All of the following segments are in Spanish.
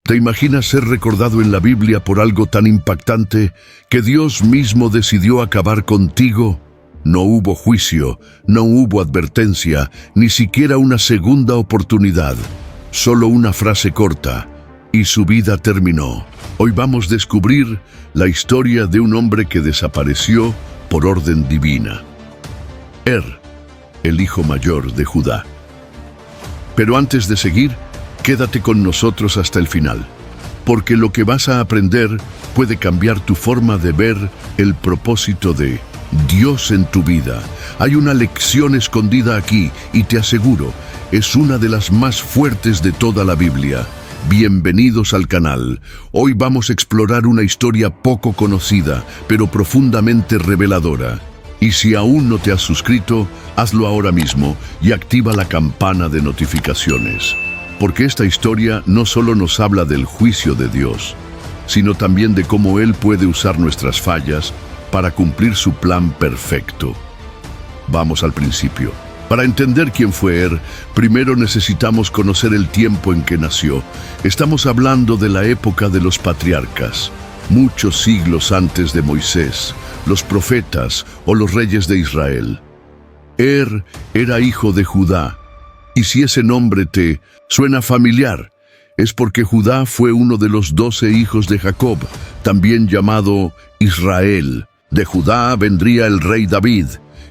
¿Te imaginas ser recordado en la Biblia por algo tan impactante que Dios mismo decidió acabar contigo? No hubo juicio, no hubo advertencia, ni siquiera una segunda oportunidad. Solo una frase corta, y su vida terminó. Hoy vamos a descubrir la historia de un hombre que desapareció por orden divina. El hijo mayor de Judá. Pero antes de seguir, quédate con nosotros hasta el final, porque lo que vas a aprender puede cambiar tu forma de ver el propósito de Dios en tu vida. Hay una lección escondida aquí y te aseguro, es una de las más fuertes de toda la Biblia. Bienvenidos al canal. Hoy vamos a explorar una historia poco conocida, pero profundamente reveladora. Y si aún no te has suscrito, hazlo ahora mismo y activa la campana de notificaciones. Porque esta historia no solo nos habla del juicio de Dios, sino también de cómo Él puede usar nuestras fallas para cumplir su plan perfecto. Vamos al principio. Para entender quién fue primero necesitamos conocer el tiempo en que nació. Estamos hablando de la época de los patriarcas, muchos siglos antes de Moisés, los profetas o los reyes de Israel. Era hijo de Judá, y si ese nombre te suena familiar, es porque Judá fue uno de los 12 hijos de Jacob, también llamado Israel. De Judá vendría el rey David,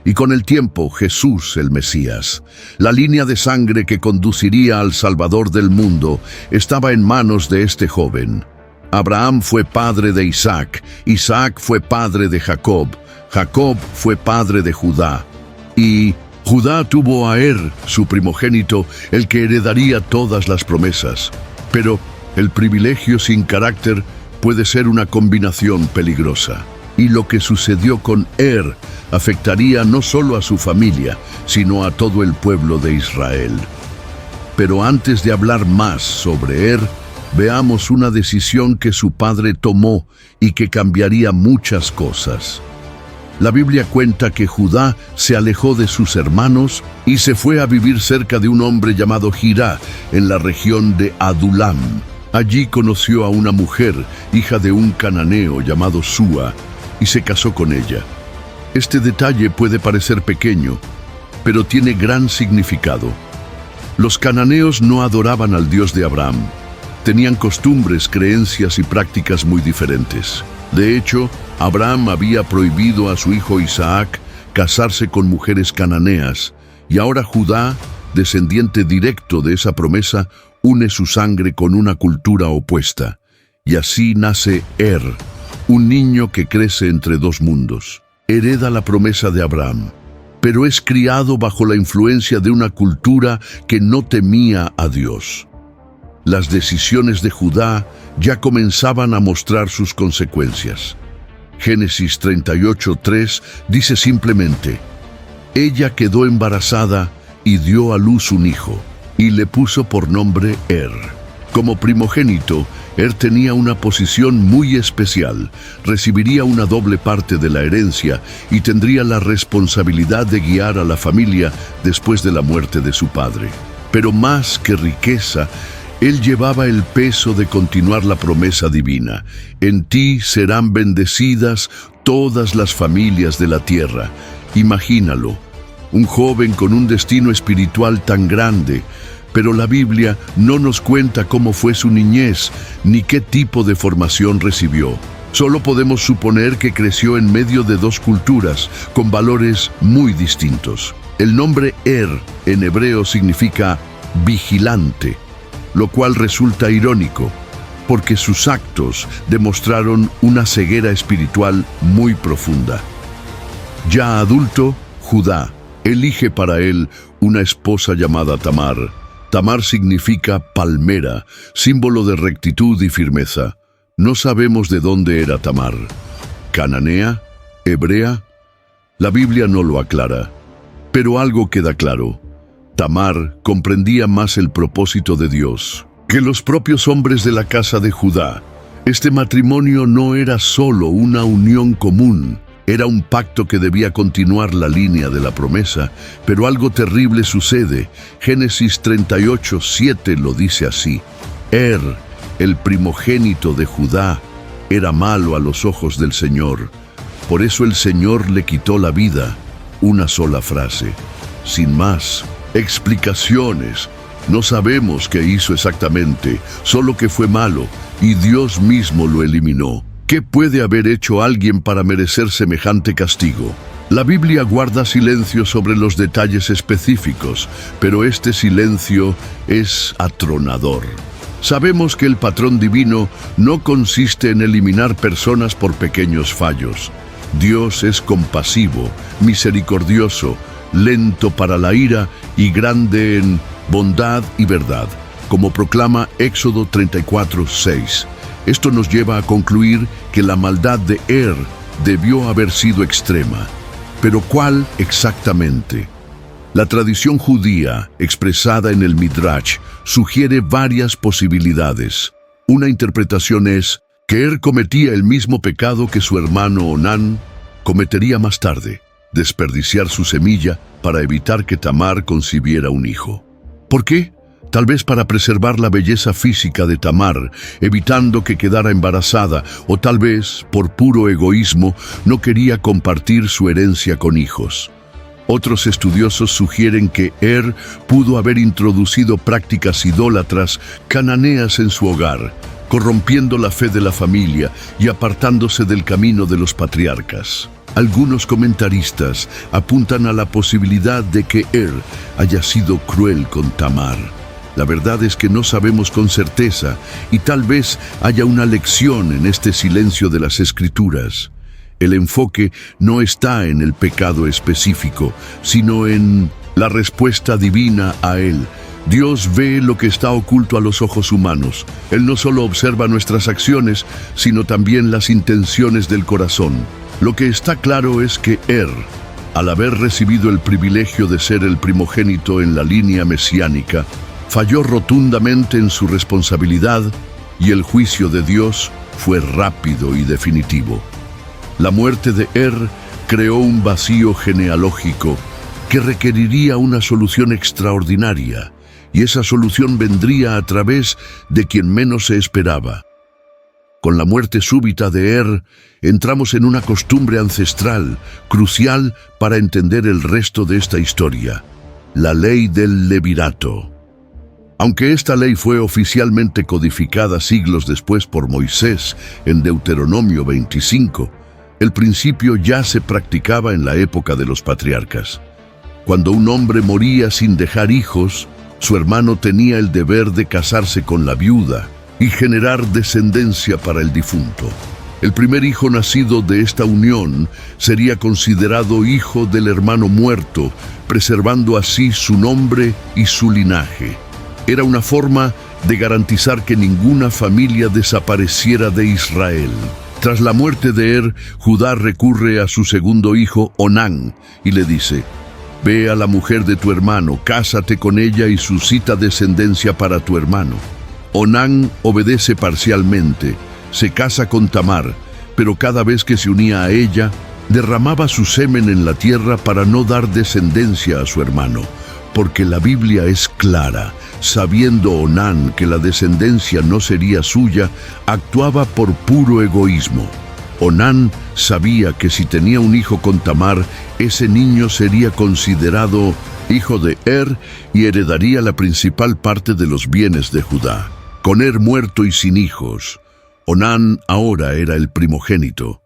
y con el tiempo Jesús el Mesías. La línea de sangre que conduciría al Salvador del mundo estaba en manos de este joven. Abraham fue padre de Isaac, Isaac fue padre de Jacob, Jacob fue padre de Judá, y Judá tuvo a su primogénito, el que heredaría todas las promesas. Pero el privilegio sin carácter puede ser una combinación peligrosa. Y lo que sucedió con afectaría no solo a su familia, sino a todo el pueblo de Israel. Pero antes de hablar más sobre veamos una decisión que su padre tomó y que cambiaría muchas cosas. La Biblia cuenta que Judá se alejó de sus hermanos y se fue a vivir cerca de un hombre llamado Jirá, en la región de Adulam. Allí conoció a una mujer, hija de un cananeo llamado Súa, y se casó con ella. Este detalle puede parecer pequeño, pero tiene gran significado. Los cananeos no adoraban al Dios de Abraham. Tenían costumbres, creencias y prácticas muy diferentes. De hecho, Abraham había prohibido a su hijo Isaac casarse con mujeres cananeas, y ahora Judá, descendiente directo de esa promesa, une su sangre con una cultura opuesta. Y así nace un niño que crece entre dos mundos. Hereda la promesa de Abraham, pero es criado bajo la influencia de una cultura que no temía a Dios. Las decisiones de Judá ya comenzaban a mostrar sus consecuencias. Génesis 38:3 dice simplemente: ella quedó embarazada y dio a luz un hijo, y le puso por nombre Como primogénito, tenía una posición muy especial, recibiría una doble parte de la herencia y tendría la responsabilidad de guiar a la familia después de la muerte de su padre. Pero más que riqueza, él llevaba el peso de continuar la promesa divina. En ti serán bendecidas todas las familias de la tierra. Imagínalo, un joven con un destino espiritual tan grande, pero la Biblia no nos cuenta cómo fue su niñez, ni qué tipo de formación recibió. Solo podemos suponer que creció en medio de dos culturas, con valores muy distintos. El nombre en hebreo significa vigilante, lo cual resulta irónico, porque sus actos demostraron una ceguera espiritual muy profunda. Ya adulto, Judá elige para él una esposa llamada Tamar. Tamar significa palmera, símbolo de rectitud y firmeza. No sabemos de dónde era Tamar. ¿Cananea? ¿Hebrea? La Biblia no lo aclara, pero algo queda claro. Tamar comprendía más el propósito de Dios que los propios hombres de la casa de Judá. Este matrimonio no era solo una unión común, era un pacto que debía continuar la línea de la promesa, pero algo terrible sucede. Génesis 38:7 lo dice así: el primogénito de Judá, era malo a los ojos del Señor. Por eso el Señor le quitó la vida. Una sola frase, sin más explicaciones. No sabemos qué hizo exactamente, solo que fue malo, y Dios mismo lo eliminó. ¿Qué puede haber hecho alguien para merecer semejante castigo? La Biblia guarda silencio sobre los detalles específicos, pero este silencio es atronador. Sabemos que el patrón divino no consiste en eliminar personas por pequeños fallos. Dios es compasivo, misericordioso, lento para la ira y grande en bondad y verdad, como proclama Éxodo 34:6. Esto nos lleva a concluir que la maldad de debió haber sido extrema. ¿Pero cuál exactamente? La tradición judía, expresada en el Midrash, sugiere varias posibilidades. Una interpretación es que cometía el mismo pecado que su hermano Onán cometería más tarde, desperdiciar su semilla para evitar que Tamar concibiera un hijo. ¿Por qué? Tal vez para preservar la belleza física de Tamar, evitando que quedara embarazada, o tal vez, por puro egoísmo, no quería compartir su herencia con hijos. Otros estudiosos sugieren que pudo haber introducido prácticas idólatras cananeas en su hogar, corrompiendo la fe de la familia y apartándose del camino de los patriarcas. Algunos comentaristas apuntan a la posibilidad de que haya sido cruel con Tamar. La verdad es que no sabemos con certeza, y tal vez haya una lección en este silencio de las Escrituras. El enfoque no está en el pecado específico, sino en la respuesta divina a él. Dios ve lo que está oculto a los ojos humanos. Él no solo observa nuestras acciones, sino también las intenciones del corazón. Lo que está claro es que al haber recibido el privilegio de ser el primogénito en la línea mesiánica, falló rotundamente en su responsabilidad, y el juicio de Dios fue rápido y definitivo. La muerte de creó un vacío genealógico que requeriría una solución extraordinaria, y esa solución vendría a través de quien menos se esperaba. Con la muerte súbita de entramos en una costumbre ancestral, crucial para entender el resto de esta historia: la ley del levirato. Aunque esta ley fue oficialmente codificada siglos después por Moisés en Deuteronomio 25, el principio ya se practicaba en la época de los patriarcas. Cuando un hombre moría sin dejar hijos, su hermano tenía el deber de casarse con la viuda y generar descendencia para el difunto. El primer hijo nacido de esta unión sería considerado hijo del hermano muerto, preservando así su nombre y su linaje. Era una forma de garantizar que ninguna familia desapareciera de Israel. Tras la muerte de Judá recurre a su segundo hijo, Onán, y le dice: «Ve a la mujer de tu hermano, cásate con ella y suscita descendencia para tu hermano». Onán obedece parcialmente, se casa con Tamar, pero cada vez que se unía a ella, derramaba su semen en la tierra para no dar descendencia a su hermano, porque la Biblia es clara. Sabiendo Onán que la descendencia no sería suya, actuaba por puro egoísmo. Onán sabía que si tenía un hijo con Tamar, ese niño sería considerado hijo de y heredaría la principal parte de los bienes de Judá. Con muerto y sin hijos, Onán ahora era el primogénito.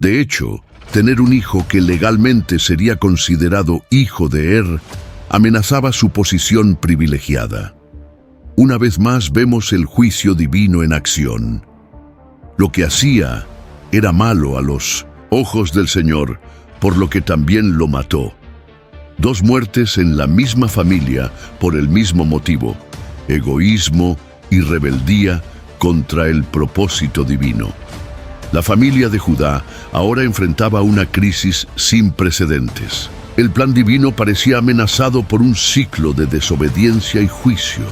De hecho, tener un hijo que legalmente sería considerado hijo de amenazaba su posición privilegiada. Una vez más vemos el juicio divino en acción. Lo que hacía era malo a los ojos del Señor, por lo que también lo mató. Dos muertes en la misma familia por el mismo motivo: egoísmo y rebeldía contra el propósito divino. La familia de Judá ahora enfrentaba una crisis sin precedentes. El plan divino parecía amenazado por un ciclo de desobediencia y juicio.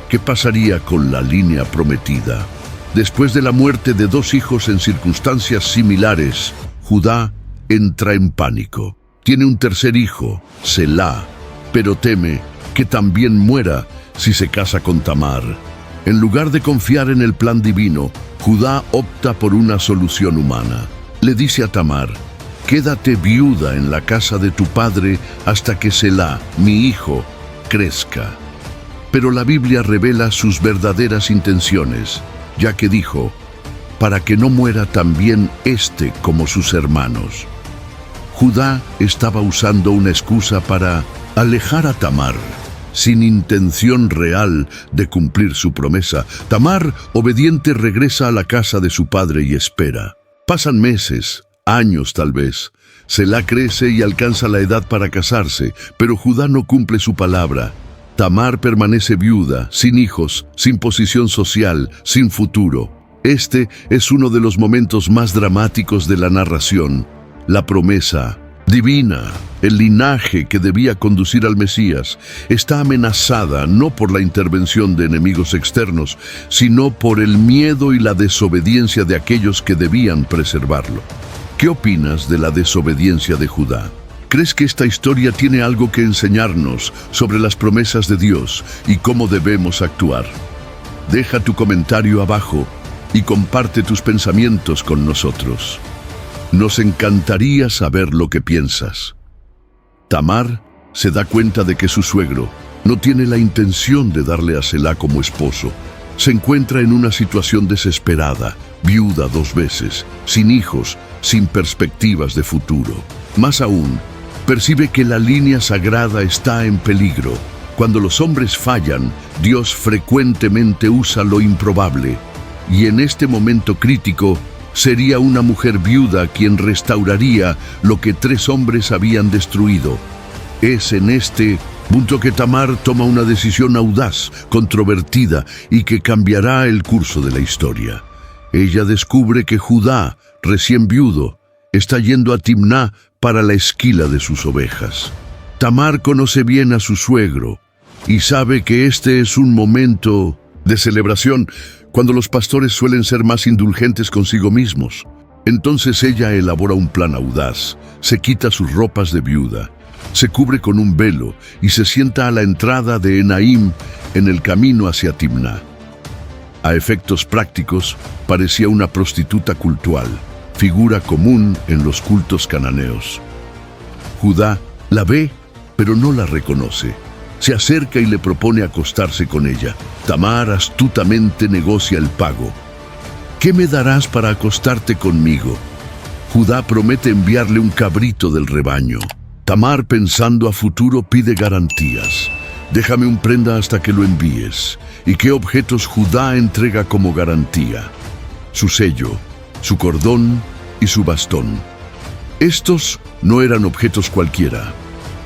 ¿Qué pasaría con la línea prometida? Después de la muerte de dos hijos en circunstancias similares, Judá entra en pánico. Tiene un tercer hijo, Selá, pero teme que también muera si se casa con Tamar. En lugar de confiar en el plan divino, Judá opta por una solución humana. Le dice a Tamar: quédate viuda en la casa de tu padre hasta que Selá, mi hijo, crezca. Pero la Biblia revela sus verdaderas intenciones, ya que dijo: para que no muera también éste como sus hermanos. Judá estaba usando una excusa para alejar a Tamar, sin intención real de cumplir su promesa. Tamar, obediente, regresa a la casa de su padre y espera. Pasan meses, años tal vez. Selá crece y alcanza la edad para casarse, pero Judá no cumple su palabra. Tamar permanece viuda, sin hijos, sin posición social, sin futuro. Este es uno de los momentos más dramáticos de la narración. La promesa divina, el linaje que debía conducir al Mesías, está amenazada no por la intervención de enemigos externos, sino por el miedo y la desobediencia de aquellos que debían preservarlo. ¿Qué opinas de la desobediencia de Judá? ¿Crees que esta historia tiene algo que enseñarnos sobre las promesas de Dios y cómo debemos actuar? Deja tu comentario abajo y comparte tus pensamientos con nosotros. Nos encantaría saber lo que piensas. Tamar se da cuenta de que su suegro no tiene la intención de darle a Selá como esposo. Se encuentra en una situación desesperada, viuda 2 veces, sin hijos, sin perspectivas de futuro. Más aún, percibe que la línea sagrada está en peligro. Cuando los hombres fallan, Dios frecuentemente usa lo improbable. Y en este momento crítico, sería una mujer viuda quien restauraría lo que 3 hombres habían destruido. Es en este punto que Tamar toma una decisión audaz, controvertida y que cambiará el curso de la historia. Ella descubre que Judá, recién viudo, está yendo a Timná para la esquila de sus ovejas. Tamar conoce bien a su suegro y sabe que este es un momento de celebración, cuando los pastores suelen ser más indulgentes consigo mismos. Entonces ella elabora un plan audaz, se quita sus ropas de viuda, se cubre con un velo y se sienta a la entrada de Enaim en el camino hacia Timná. A efectos prácticos, parecía una prostituta cultual, figura común en los cultos cananeos. Judá la ve, pero no la reconoce. Se acerca y le propone acostarse con ella. Tamar astutamente negocia el pago. ¿Qué me darás para acostarte conmigo? Judá promete enviarle un cabrito del rebaño. Tamar, pensando a futuro, pide garantías. Déjame un prenda hasta que lo envíes. ¿Y qué objetos Judá entrega como garantía? Su sello, su cordón y su bastón. Estos no eran objetos cualquiera.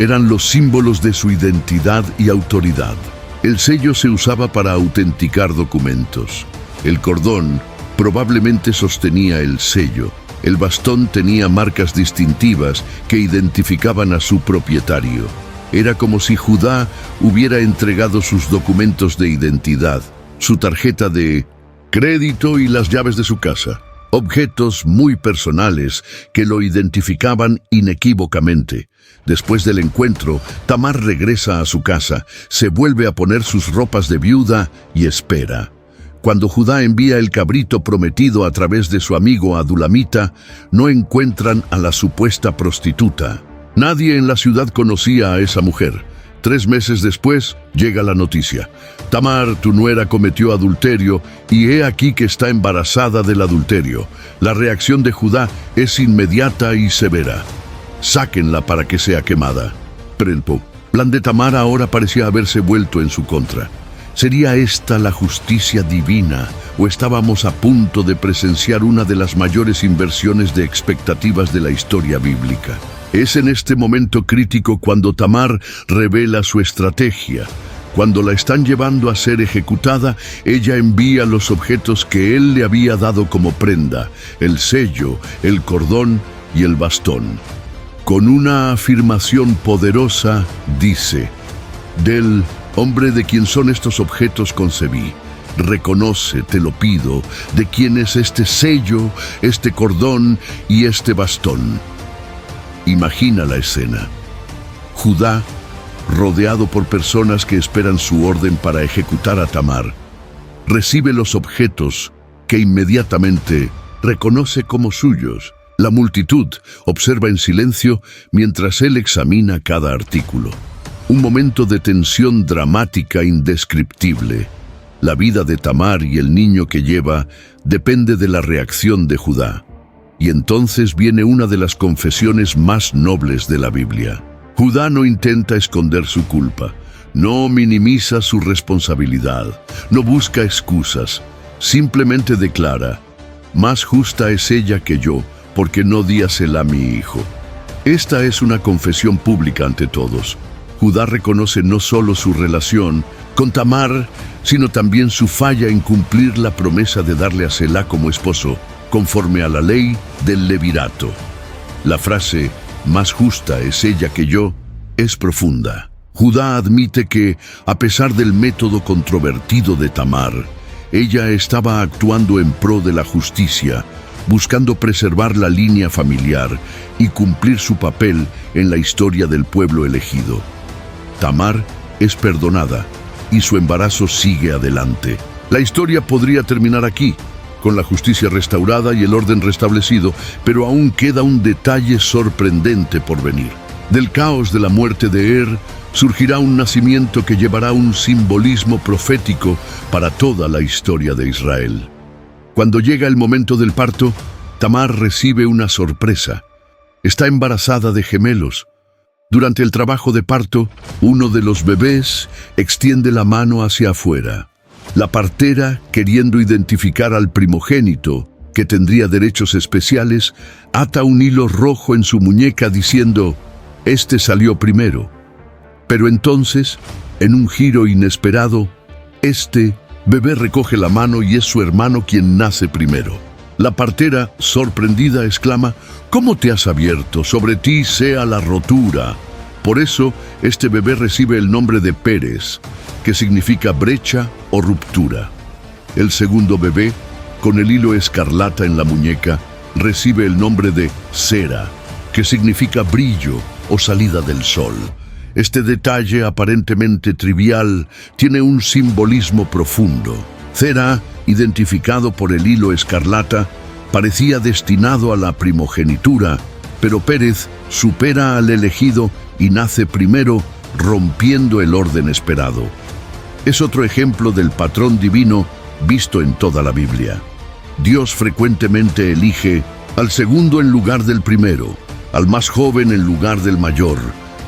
Eran los símbolos de su identidad y autoridad. El sello se usaba para autenticar documentos. El cordón probablemente sostenía el sello. El bastón tenía marcas distintivas que identificaban a su propietario. Era como si Judá hubiera entregado sus documentos de identidad, su tarjeta de crédito y las llaves de su casa. Objetos muy personales que lo identificaban inequívocamente. Después del encuentro, Tamar regresa a su casa, se vuelve a poner sus ropas de viuda y espera. Cuando Judá envía el cabrito prometido a través de su amigo Adulamita, no encuentran a la supuesta prostituta. Nadie en la ciudad conocía a esa mujer. 3 meses después, llega la noticia. Tamar, tu nuera, cometió adulterio y he aquí que está embarazada del adulterio. La reacción de Judá es inmediata y severa. Sáquenla para que sea quemada. Pero el plan de Tamar ahora parecía haberse vuelto en su contra. ¿Sería esta la justicia divina o estábamos a punto de presenciar una de las mayores inversiones de expectativas de la historia bíblica? Es en este momento crítico cuando Tamar revela su estrategia. Cuando la están llevando a ser ejecutada, ella envía los objetos que él le había dado como prenda, el sello, el cordón y el bastón. Con una afirmación poderosa, dice: del hombre de quien son estos objetos concebí. Reconoce, te lo pido, de quién es este sello, este cordón y este bastón. Imagina la escena. Judá, rodeado por personas que esperan su orden para ejecutar a Tamar. recibe los objetos que inmediatamente reconoce como suyos. La multitud observa en silencio mientras él examina cada artículo. Un momento de tensión dramática indescriptible. La vida de Tamar y el niño que lleva depende de la reacción de Judá. Y entonces viene una de las confesiones más nobles de la Biblia. Judá no intenta esconder su culpa, no minimiza su responsabilidad, no busca excusas, simplemente declara: más justa es ella que yo, porque no di a Selá mi hijo. Esta es una confesión pública ante todos. Judá reconoce no solo su relación con Tamar, sino también su falla en cumplir la promesa de darle a Selá como esposo, conforme a la ley del levirato. La frase «más justa es ella que yo» es profunda. Judá admite que, a pesar del método controvertido de Tamar, ella estaba actuando en pro de la justicia, buscando preservar la línea familiar y cumplir su papel en la historia del pueblo elegido. Tamar es perdonada y su embarazo sigue adelante. La historia podría terminar aquí, con la justicia restaurada y el orden restablecido, pero aún queda un detalle sorprendente por venir. Del caos de la muerte de surgirá un nacimiento que llevará un simbolismo profético para toda la historia de Israel. Cuando llega el momento del parto, Tamar recibe una sorpresa. Está embarazada de gemelos. Durante el trabajo de parto, uno de los bebés extiende la mano hacia afuera. La partera, queriendo identificar al primogénito, que tendría derechos especiales, ata un hilo rojo en su muñeca diciendo: «Este salió primero». Pero entonces, en un giro inesperado, este bebé recoge la mano y es su hermano quien nace primero. La partera, sorprendida, exclama: «¿Cómo te has abierto? Sobre ti sea la rotura». Por eso, este bebé recibe el nombre de Pérez, que significa brecha o ruptura. El segundo bebé, con el hilo escarlata en la muñeca, recibe el nombre de Sera, que significa brillo o salida del sol. Este detalle aparentemente trivial tiene un simbolismo profundo. Sera, identificado por el hilo escarlata, parecía destinado a la primogenitura, pero Pérez supera al elegido y nace primero, rompiendo el orden esperado. Es otro ejemplo del patrón divino visto en toda la Biblia. Dios frecuentemente elige al segundo en lugar del primero, al más joven en lugar del mayor,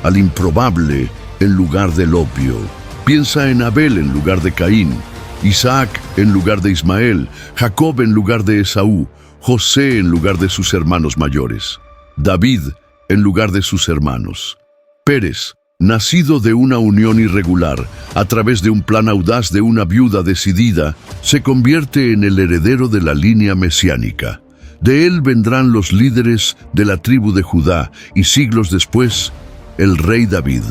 al improbable en lugar del obvio. Piensa en Abel en lugar de Caín, Isaac en lugar de Ismael, Jacob en lugar de Esaú, José en lugar de sus hermanos mayores, David en lugar de sus hermanos. Pérez, nacido de una unión irregular, a través de un plan audaz de una viuda decidida, se convierte en el heredero de la línea mesiánica. De él vendrán los líderes de la tribu de Judá y siglos después, el rey David.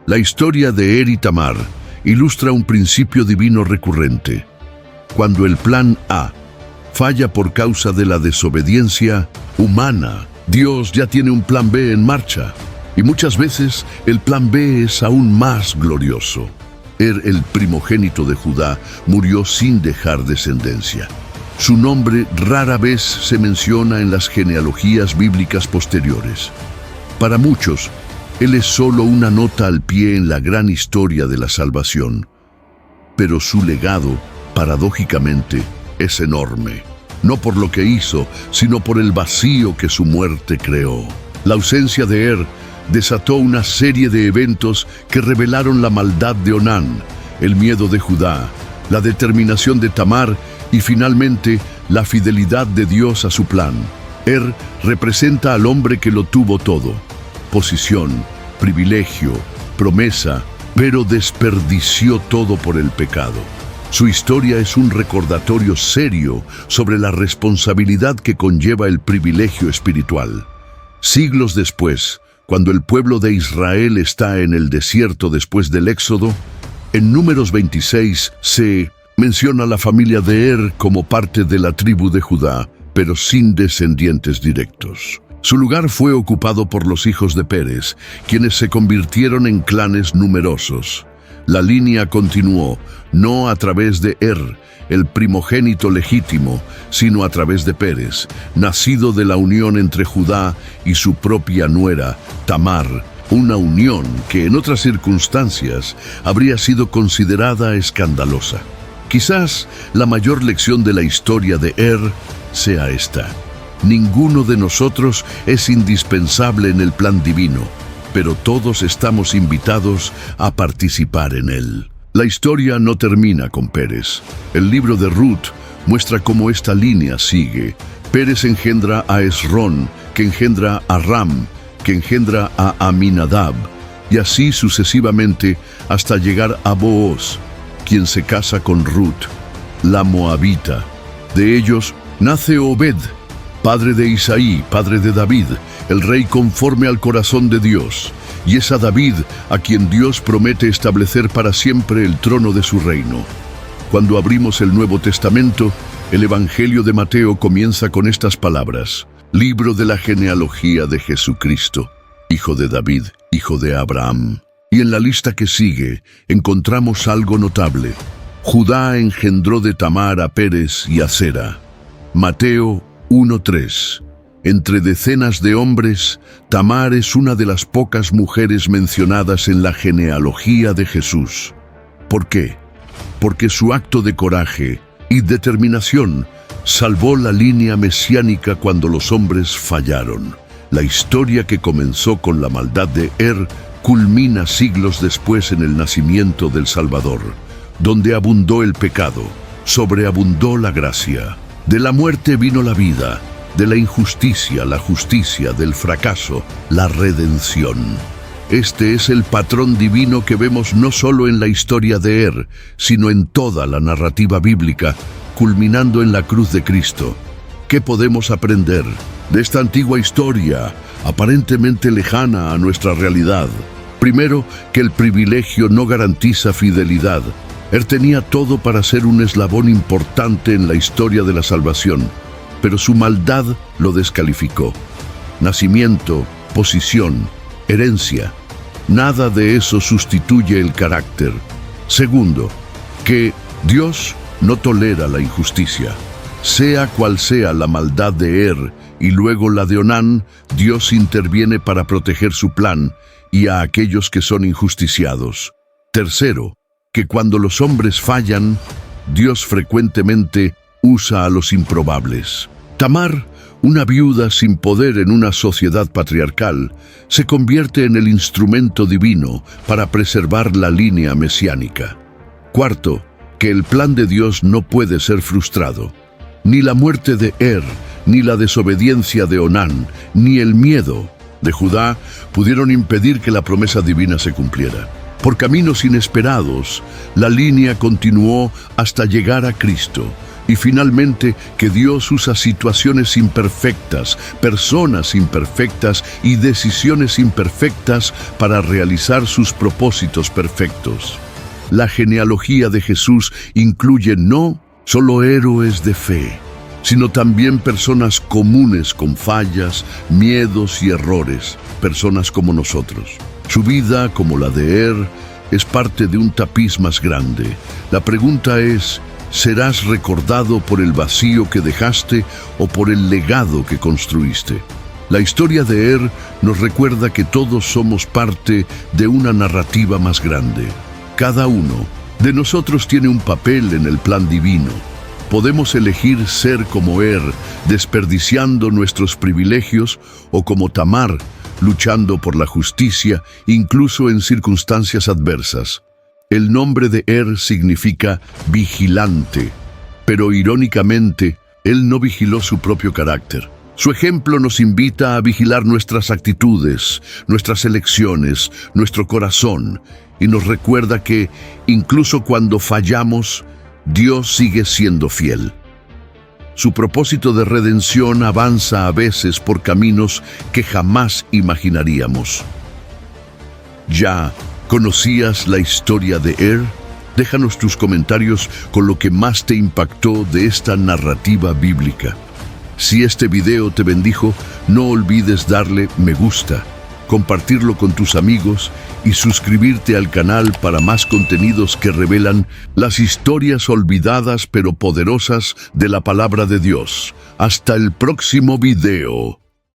La historia de y Tamar ilustra un principio divino recurrente. Cuando el plan A falla por causa de la desobediencia humana, Dios ya tiene un plan B en marcha. Y muchas veces el plan B es aún más glorioso. El primogénito de Judá, murió sin dejar descendencia. Su nombre rara vez se menciona en las genealogías bíblicas posteriores. Para muchos, él es solo una nota al pie en la gran historia de la salvación. Pero su legado, paradójicamente, es enorme. No por lo que hizo, sino por el vacío que su muerte creó. La ausencia de desató una serie de eventos que revelaron la maldad de Onán, el miedo de Judá, la determinación de Tamar y finalmente la fidelidad de Dios a su plan. Representa al hombre que lo tuvo todo: posición, privilegio, promesa, pero desperdició todo por el pecado. Su historia es un recordatorio serio sobre la responsabilidad que conlleva el privilegio espiritual. Siglos después, cuando el pueblo de Israel está en el desierto después del Éxodo, en Números 26 se menciona la familia de como parte de la tribu de Judá, pero sin descendientes directos. Su lugar fue ocupado por los hijos de Pérez, quienes se convirtieron en clanes numerosos. La línea continuó, no a través de el primogénito legítimo, sino a través de Pérez, nacido de la unión entre Judá y su propia nuera, Tamar, una unión que en otras circunstancias habría sido considerada escandalosa. Quizás la mayor lección de la historia de sea esta: ninguno de nosotros es indispensable en el plan divino, pero todos estamos invitados a participar en él. La historia no termina con Pérez. El libro de Ruth muestra cómo esta línea sigue. Pérez engendra a Esrón, que engendra a Ram, que engendra a Aminadab, y así sucesivamente hasta llegar a Booz, quien se casa con Ruth, la moabita. De ellos nace Obed, padre de Isaí, padre de David, el rey conforme al corazón de Dios. Y es a David a quien Dios promete establecer para siempre el trono de su reino. Cuando abrimos el Nuevo Testamento, el Evangelio de Mateo comienza con estas palabras: libro de la genealogía de Jesucristo, hijo de David, hijo de Abraham. Y en la lista que sigue encontramos algo notable. Judá engendró de Tamar a Pérez y a Zera. Mateo 1:3. Entre decenas de hombres, Tamar es una de las pocas mujeres mencionadas en la genealogía de Jesús. ¿Por qué? Porque su acto de coraje y determinación salvó la línea mesiánica cuando los hombres fallaron. La historia que comenzó con la maldad de culmina siglos después en el nacimiento del Salvador. Donde abundó el pecado, sobreabundó la gracia. De la muerte vino la vida. De la injusticia, la justicia, del fracaso, la redención. Este es el patrón divino que vemos no solo en la historia de sino en toda la narrativa bíblica, culminando en la cruz de Cristo. ¿Qué podemos aprender de esta antigua historia, aparentemente lejana a nuestra realidad? Primero, que el privilegio no garantiza fidelidad. Tenía todo para ser un eslabón importante en la historia de la salvación, pero su maldad lo descalificó. Nacimiento, posición, herencia, nada de eso sustituye el carácter. Segundo, que Dios no tolera la injusticia. Sea cual sea la maldad de y luego la de Onán, Dios interviene para proteger su plan y a aquellos que son injusticiados. Tercero, que cuando los hombres fallan, Dios frecuentemente usa a los improbables. Tamar, una viuda sin poder en una sociedad patriarcal, se convierte en el instrumento divino para preservar la línea mesiánica. Cuarto, que el plan de Dios no puede ser frustrado. Ni la muerte de ni la desobediencia de Onán, ni el miedo de Judá pudieron impedir que la promesa divina se cumpliera. Por caminos inesperados, la línea continuó hasta llegar a Cristo. Y finalmente, que Dios usa situaciones imperfectas, personas imperfectas y decisiones imperfectas para realizar sus propósitos perfectos. La genealogía de Jesús incluye no solo héroes de fe, sino también personas comunes con fallas, miedos y errores, personas como nosotros. Su vida, como la de es parte de un tapiz más grande. La pregunta es: ¿serás recordado por el vacío que dejaste o por el legado que construiste? La historia de nos recuerda que todos somos parte de una narrativa más grande. Cada uno de nosotros tiene un papel en el plan divino. Podemos elegir ser como desperdiciando nuestros privilegios, o como Tamar, luchando por la justicia, incluso en circunstancias adversas. El nombre de significa vigilante, pero irónicamente, él no vigiló su propio carácter. Su ejemplo nos invita a vigilar nuestras actitudes, nuestras elecciones, nuestro corazón, y nos recuerda que, incluso cuando fallamos, Dios sigue siendo fiel. Su propósito de redención avanza a veces por caminos que jamás imaginaríamos. ¿Ya conocías la historia de Déjanos tus comentarios con lo que más te impactó de esta narrativa bíblica. Si este video te bendijo, no olvides darle me gusta compartirlo con tus amigos y suscribirte al canal para más contenidos que revelan las historias olvidadas pero poderosas de la palabra de Dios. Hasta el próximo video.